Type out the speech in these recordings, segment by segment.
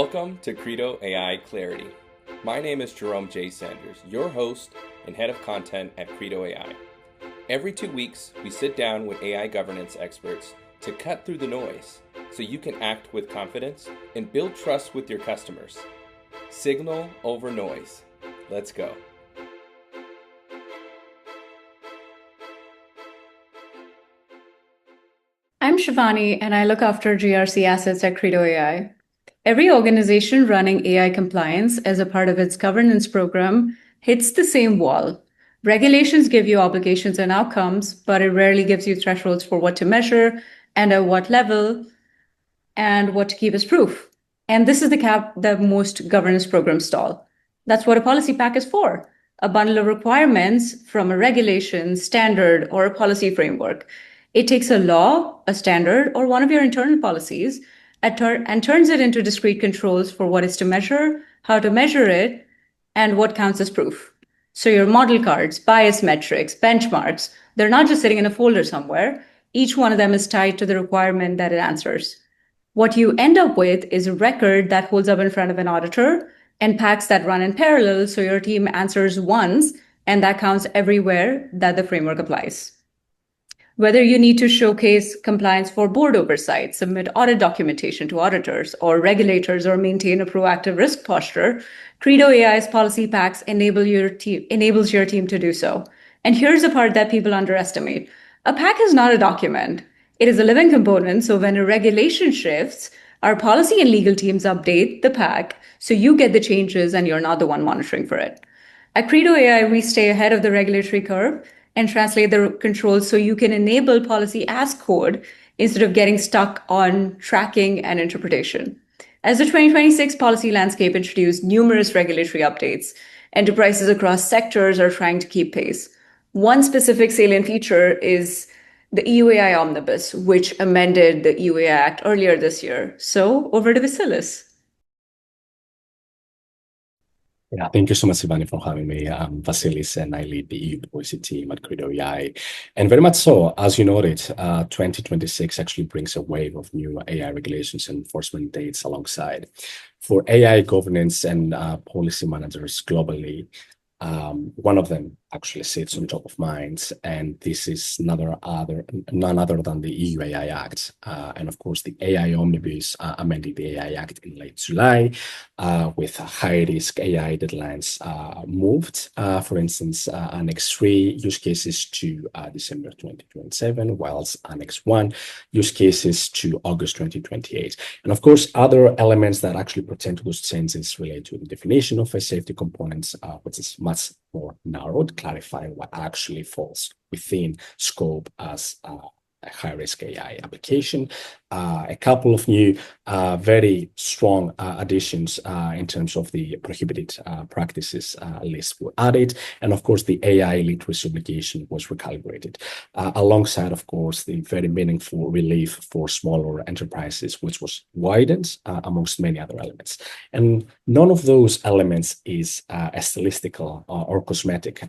Welcome to Credo AI Clarity. My name is Jerome J. Sanders, your host and head of content at Credo AI. Every 2 weeks, we sit down with AI governance experts to cut through the noise so you can act with confidence and build trust with your customers. Signal over noise. Let's go. I'm Shivani, and I look after GRC assets at Credo AI. Every organization running AI compliance as a part of its governance program hits the same wall. Regulations give you obligations and outcomes, but it rarely gives you thresholds for what to measure and at what level and what to keep as proof. And this is the gap that most governance programs stall. That's what a policy pack is for, a bundle of requirements from a regulation, standard, or a policy framework. It takes a law, a standard, or one of your internal policies and turns it into discrete controls for what is to measure, how to measure it, and what counts as proof. So your model cards, bias metrics, benchmarks, they're not just sitting in a folder somewhere. Each one of them is tied to the requirement that it answers. What you end up with is a record that holds up in front of an auditor and packs that run in parallel so your team answers once, and that counts everywhere that the framework applies. Whether you need to showcase compliance for board oversight, submit audit documentation to auditors or regulators, or maintain a proactive risk posture, Credo AI's policy packs enables your team to do so. And here's the part that people underestimate. A pack is not a document. It is a living component, so when a regulation shifts, our policy and legal teams update the pack so you get the changes and you're not the one monitoring for it. At Credo AI, we stay ahead of the regulatory curve and translate the controls so you can enable policy as code instead of getting stuck on tracking and interpretation. As the 2026 policy landscape introduced numerous regulatory updates, enterprises across sectors are trying to keep pace. One specific salient feature is the EU AI Omnibus, which amended the EU AI Act earlier this year. So over to Vassilis. Yeah, thank you so much, Shivani, for having me. I'm Vassilis, and I lead the EU policy team at Credo AI. And very much so, as you noted, 2026 actually brings a wave of new AI regulations and enforcement dates alongside. For AI governance and policy managers globally, one of them actually sits on top of minds, and this is none other than the EU AI Act. And of course, the AI Omnibus amended the AI Act in late July with high-risk AI deadlines moved. For instance, Annex III use cases to December 2027, whilst Annex I use cases to August 2028. And of course, other elements that actually pertain to those changes relate to the definition of a safety components, which is much more narrowed, clarifying what actually falls within scope as a high-risk AI application. A couple of new, very strong additions in terms of the prohibited practices list were added. And of course, the AI literacy obligation was recalibrated, alongside, of course, the very meaningful relief for smaller enterprises, which was widened amongst many other elements. And none of those elements is a stylistical or cosmetic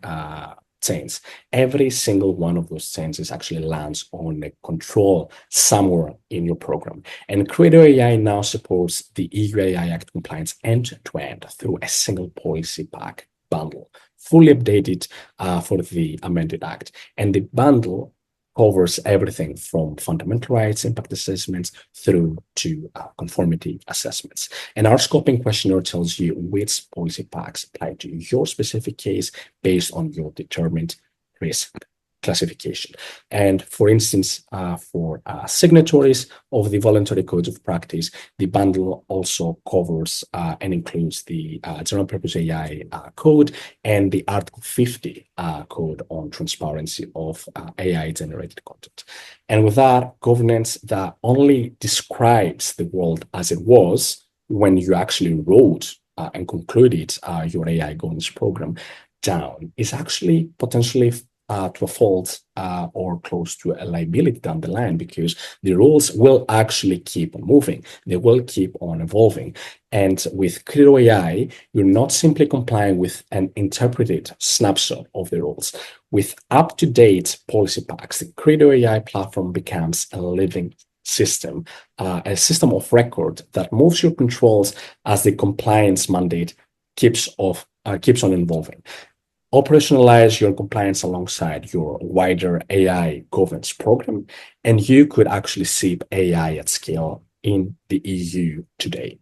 change. Every single one of those changes actually lands on a control somewhere in your program. And Credo AI now supports the EU AI Act compliance end-to-end through a single policy pack bundle, fully updated for the amended act. And the bundle covers everything from fundamental rights impact assessments through to conformity assessments. And our scoping questionnaire tells you which policy packs apply to your specific case based on your determined risk classification. And for instance, for signatories of the voluntary codes of practice, the bundle also covers and includes the general purpose AI code and the Article 50 code on transparency of AI generated content. And with that, governance that only describes the world as it was when you actually wrote and concluded your AI governance program down is actually potentially to a fault or close to a liability down the line, because the rules will actually keep on moving. They will keep on evolving. And with Credo AI, you're not simply complying with an interpreted snapshot of the rules. With up-to-date policy packs, the Credo AI platform becomes a living system, a system of record that moves your controls as the compliance mandate keeps on evolving. Operationalize your compliance alongside your wider AI governance program, and you could actually see AI at scale in the EU today.